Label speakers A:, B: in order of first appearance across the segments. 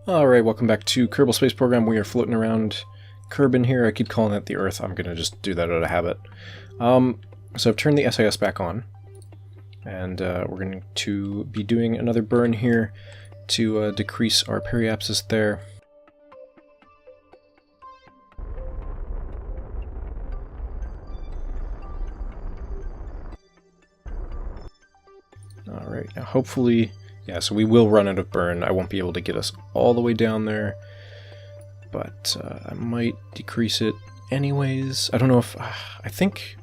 A: Alright, welcome back to Kerbal Space Program. We are floating around Kerbin here. I keep calling it the Earth. I'm going to just do that out of habit. So I've turned the SIS back on, and we're going to be doing another burn here to decrease our periapsis there. Alright, now hopefully... yeah, so we will run out of burn. I won't be able to get us all the way down there, but I might decrease it anyways. I don't know if... I think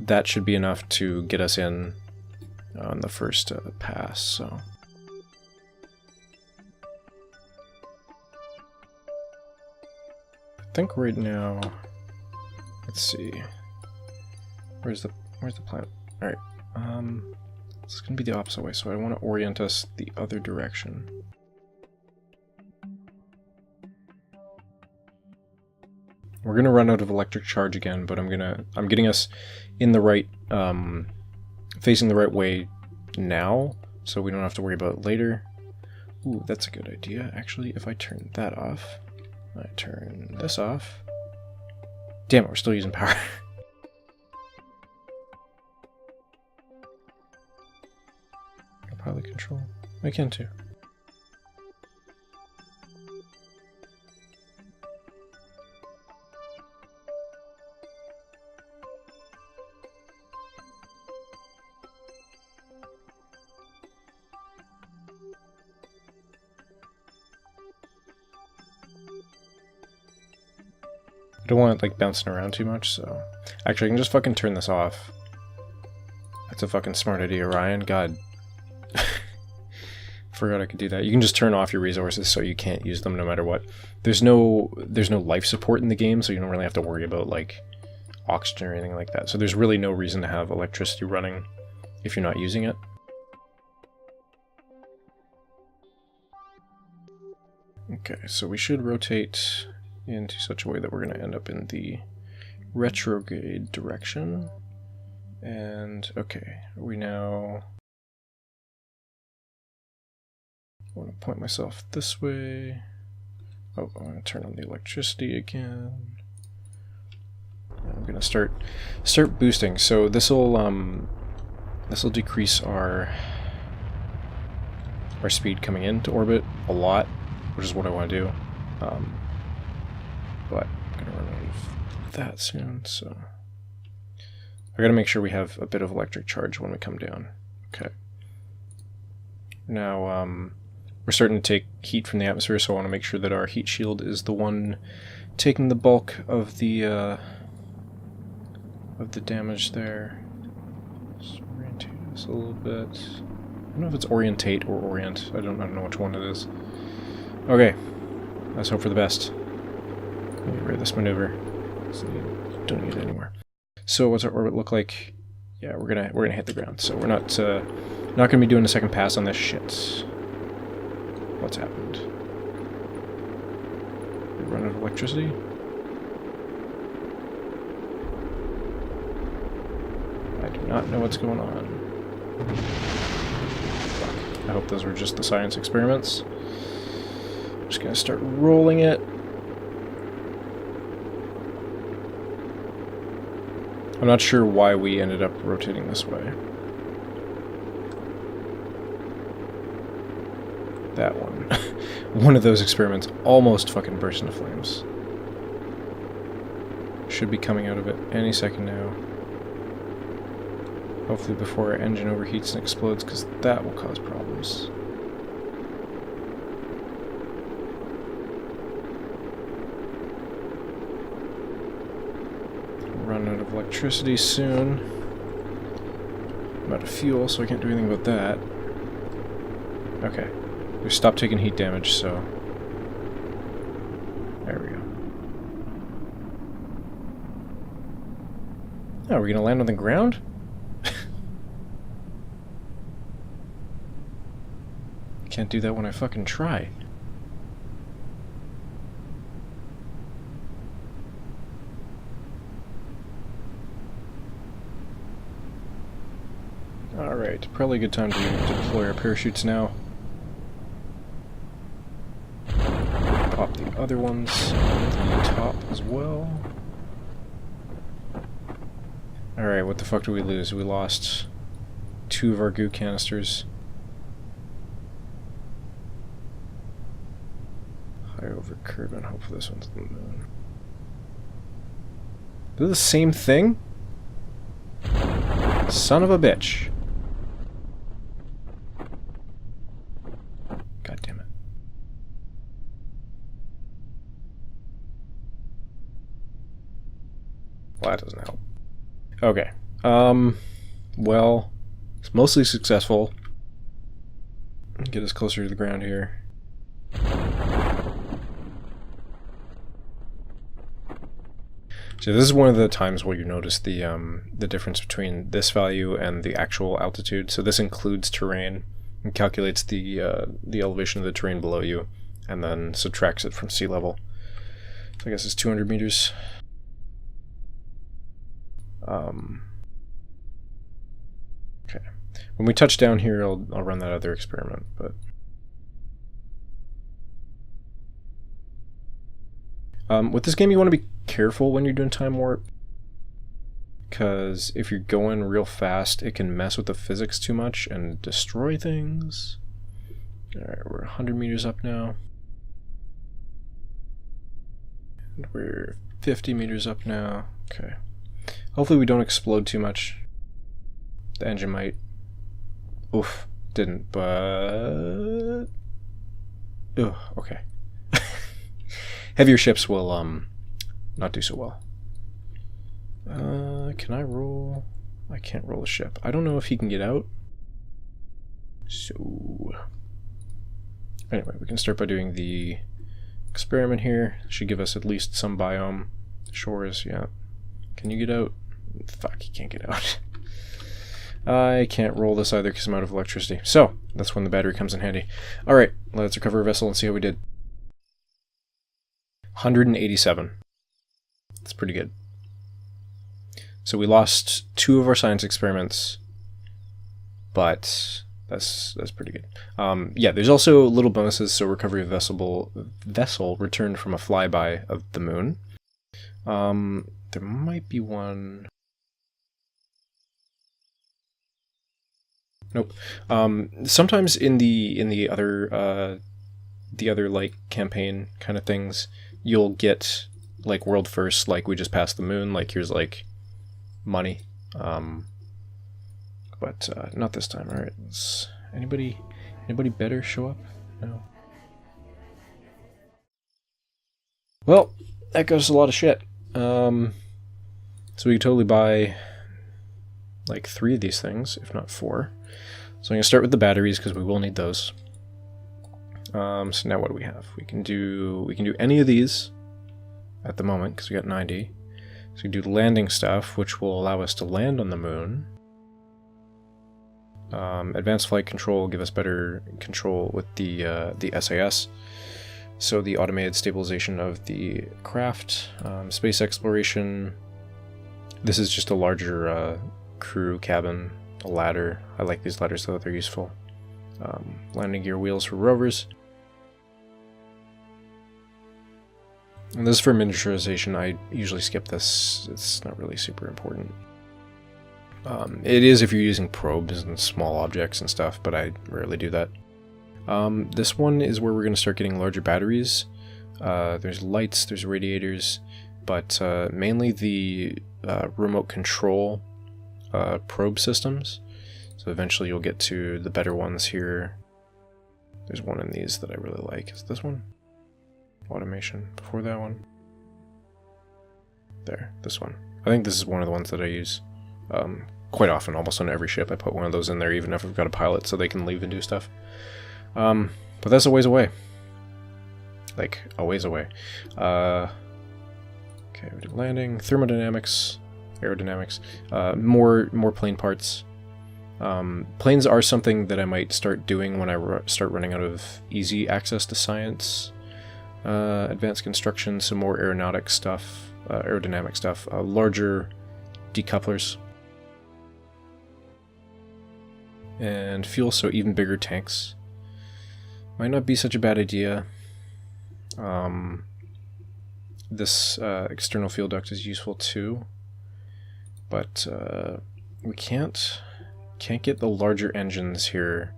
A: that should be enough to get us in on the first pass, so... I think right now... let's see... Where's the planet? Alright, it's going to be the opposite way, so I want to orient us the other direction. We're going to run out of electric charge again, but I'm getting us in the right, facing the right way now, so we don't have to worry about it later. Ooh, that's a good idea, actually. If I turn that off, I turn this off. Damn it, we're still using power. Pilot control. I can too. I don't want it like bouncing around too much, so... actually, I can just fucking turn this off. That's a fucking smart idea, Ryan. God. Forgot I could do that. You can just turn off your resources so you can't use them no matter what. There's no life support in the game, so you don't really have to worry about like oxygen or anything like that. So there's really no reason to have electricity running if you're not using it. Okay, so we should rotate into such a way that we're going to end up in the retrograde direction. And okay, we now... I want to point myself this way. Oh, I'm going to turn on the electricity again. I'm going to start boosting. So this'll decrease our speed coming into orbit a lot, which is what I want to do. But I'm going to run out of that soon, so I got to make sure we have a bit of electric charge when we come down. Okay. Now, we're starting to take heat from the atmosphere, so I want to make sure that our heat shield is the one taking the bulk of the damage there. Just orientate us a little bit. I don't know if it's orientate or orient. I don't know which one it is. Okay, let's hope for the best. Let me get rid of this maneuver. So you don't need it anymore. So what's our orbit look like? Yeah, we're gonna hit the ground. So we're not gonna be doing a second pass on this shit. What's happened? We run out of electricity? I do not know what's going on. Fuck. I hope those were just the science experiments. I'm just gonna start rolling it. I'm not sure why we ended up rotating this way. That one. One of those experiments almost fucking burst into flames. Should be coming out of it any second now. Hopefully before our engine overheats and explodes, because that will cause problems. Run out of electricity soon. I'm out of fuel, so I can't do anything about that. Okay. We stopped taking heat damage, so... there we go. Oh, are we gonna land on the ground? Can't do that when I fucking try. Alright, probably a good time to deploy our parachutes now. pop the other ones on the top as well. Alright, what the fuck did we lose? We lost 2 of our goo canisters. High over curve, and hopefully this one's the moon. They're the same thing? Son of a bitch. God damn it. Well, that doesn't help. Okay. Well, it's mostly successful. Get us closer to the ground here. So this is one of the times where you notice the difference between this value and the actual altitude. So this includes terrain and calculates the elevation of the terrain below you, and then subtracts it from sea level. So I guess it's 200 meters. Okay. When we touch down here, I'll run that other experiment, but. With this game, you want to be careful when you're doing time warp, because if you're going real fast, it can mess with the physics too much and destroy things. Alright, we're 100 meters up now. And we're 50 meters up now. Okay. Hopefully we don't explode too much. The engine might. Oof, didn't, but. Ugh, okay. Heavier ships will not do so well. Can I roll? I can't roll a ship. I don't know if he can get out. So anyway, we can start by doing the experiment here. Should give us at least some biome. Shores, yeah. Can you get out? Fuck, he can't get out. I can't roll this either because I'm out of electricity. So that's when the battery comes in handy. Alright, let's recover our vessel and see how we did. 187. That's pretty good. So we lost 2 of our science experiments, but that's pretty good. Yeah, there's also little bonuses. So recovery of vessel returned from a flyby of the moon. There might be one. Nope. Sometimes in the other like campaign kind of things, you'll get like world first, like we just passed the moon, like here's like money, but not this time. All right, anybody better show up? No. Well, that goes a lot of shit. So we could totally buy like 3 of these things, if not 4. So I'm gonna start with the batteries because we will need those. So now what do we have? We can do any of these at the moment because we got 90. So we can do landing stuff, which will allow us to land on the moon. Advanced flight control will give us better control with the SAS. So the automated stabilization of the craft. Space exploration. This is just a larger crew cabin, a ladder. I like these ladders though, they're useful. Landing gear wheels for rovers. And this is for miniaturization. I usually skip this. It's not really super important. It is if you're using probes and small objects and stuff, but I rarely do that. This one is where we're going to start getting larger batteries. There's lights, there's radiators, but mainly the remote control probe systems. So eventually you'll get to the better ones here. There's one in these that I really like. Is this one? Automation. Before that one. There, this one. I think this is one of the ones that I use quite often, almost on every ship. I put one of those in there even if I've got a pilot so they can leave and do stuff. But that's a ways away. Like, a ways away. Okay, we do landing, thermodynamics, aerodynamics, more plane parts. Planes are something that I might start doing when I start running out of easy access to science. Advanced construction, some more aeronautic stuff, aerodynamic stuff, larger decouplers. And fuel, so even bigger tanks. Might not be such a bad idea. This external fuel duct is useful too, but we can't get the larger engines here.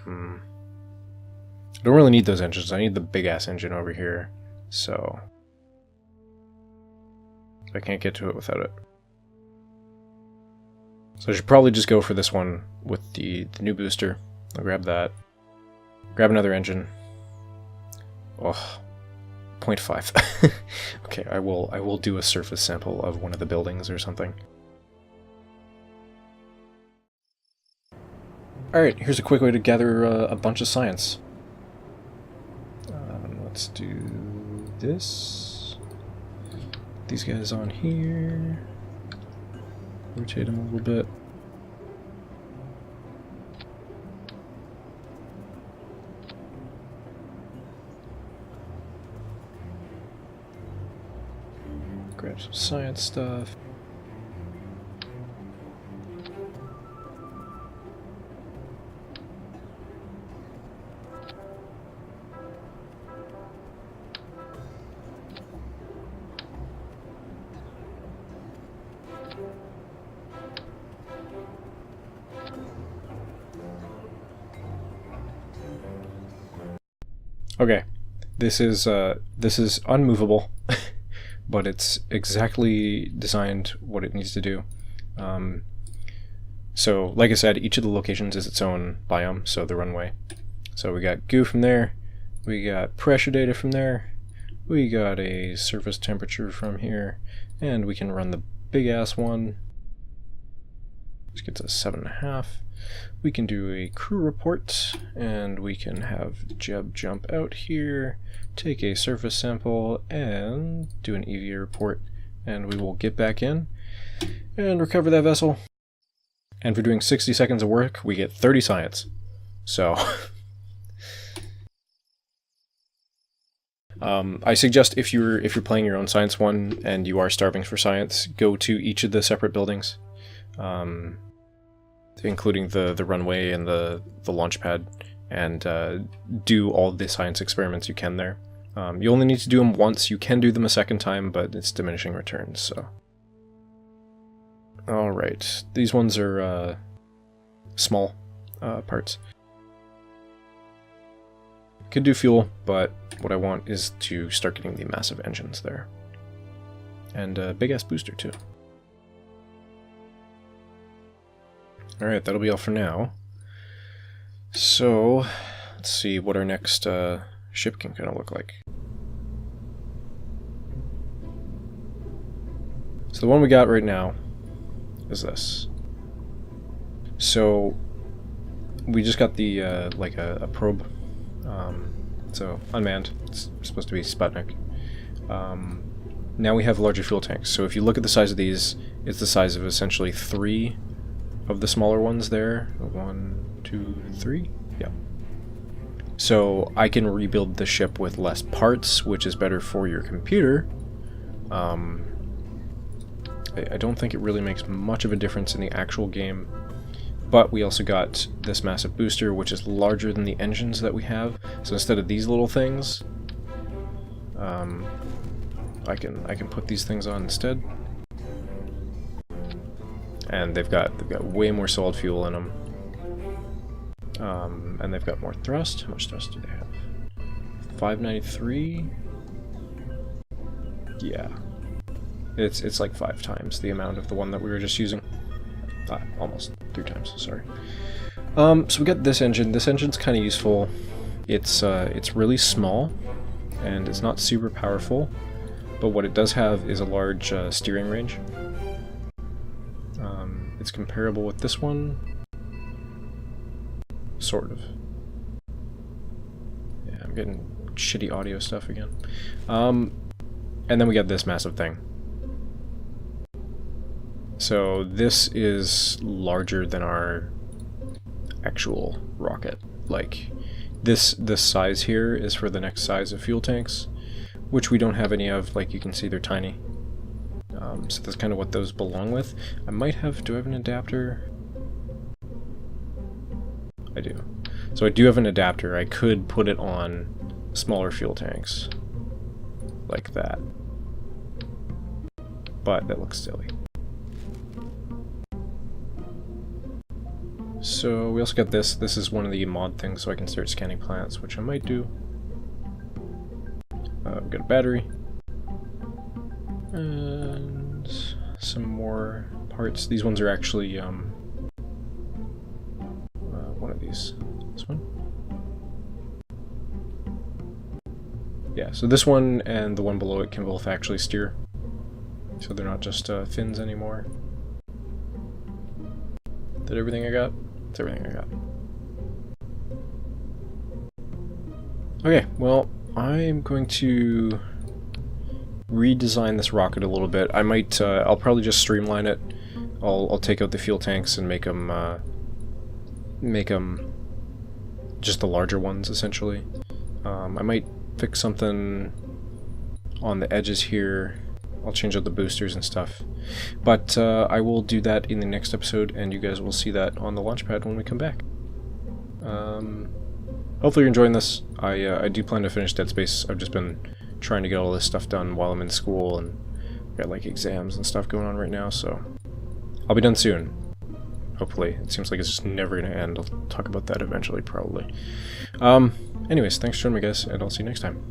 A: I don't really need those engines. I need the big ass engine over here, so I can't get to it without it. So I should probably just go for this one with the new booster. I'll grab that. Grab another engine. Oh, 0.5. Okay, I will do a surface sample of one of the buildings or something. Alright, here's a quick way to gather a bunch of science. Let's do this. These guys on here. Rotate them a little bit. Grab some science stuff. Okay, this is unmovable, but it's exactly designed what it needs to do. So, like I said, each of the locations is its own biome, so the runway. So we got goo from there, we got pressure data from there, we got a surface temperature from here, and we can run the big ass one. This gets us 7.5. We can do a crew report, and we can have Jeb jump out here, take a surface sample, and do an EVA report, and we will get back in and recover that vessel. And for doing 60 seconds of work, we get 30 science. So I suggest if you're playing your own science one and you are starving for science, go to each of the separate buildings. Including the runway and the launch pad, and do all the science experiments you can there. You only need to do them once. You can do them a second time, but it's diminishing returns, so. Alright, these ones are small parts. Could do fuel, but what I want is to start getting the massive engines there. And a big-ass booster, too. Alright, that'll be all for now. So, let's see what our next ship can kind of look like. So the one we got right now is this. So, we just got the, like a probe. So, unmanned. It's supposed to be Sputnik. Now we have larger fuel tanks. So if you look at the size of these, it's the size of essentially 3 of the smaller ones there. 1, 2, 3. Yeah. So I can rebuild the ship with less parts, which is better for your computer. I don't think it really makes much of a difference in the actual game. But we also got this massive booster, which is larger than the engines that we have. So instead of these little things, I can put these things on instead. And they've got way more solid fuel in them. And they've got more thrust. How much thrust do they have? 593? Yeah. It's like 5 times the amount of the one that we were just using. Almost 3 times, sorry. So we got this engine. This engine's kind of useful. It's really small, and it's not super powerful, but what it does have is a large steering range. It's comparable with this one. Sort of. Yeah, I'm getting shitty audio stuff again. And then we got this massive thing. So this is larger than our actual rocket. Like, this size here is for the next size of fuel tanks, which we don't have any of. Like, you can see they're tiny. So that's kind of what those belong with. I might have... do I have an adapter? I do. So I do have an adapter. I could put it on smaller fuel tanks. Like that. But that looks silly. So we also got this. This is one of the mod things, so I can start scanning plants, which I might do. We've got a battery. And some more parts. These ones are actually, one of these. This one? Yeah, so this one and the one below it can both actually steer. So they're not just fins anymore. Is that everything I got? That's everything I got. Okay, well, I'm going to redesign this rocket a little bit. I might, I'll probably just streamline it. I'll take out the fuel tanks and make them just the larger ones, essentially. I might fix something on the edges here. I'll change out the boosters and stuff. But I will do that in the next episode, and you guys will see that on the launchpad when we come back. Hopefully you're enjoying this. I do plan to finish Dead Space. I've just been trying to get all this stuff done while I'm in school, and got like exams and stuff going on right now, so I'll be done soon. Hopefully. It seems like it's just never going to end. I'll talk about that eventually, probably. Anyways, thanks for joining me, guys, and I'll see you next time.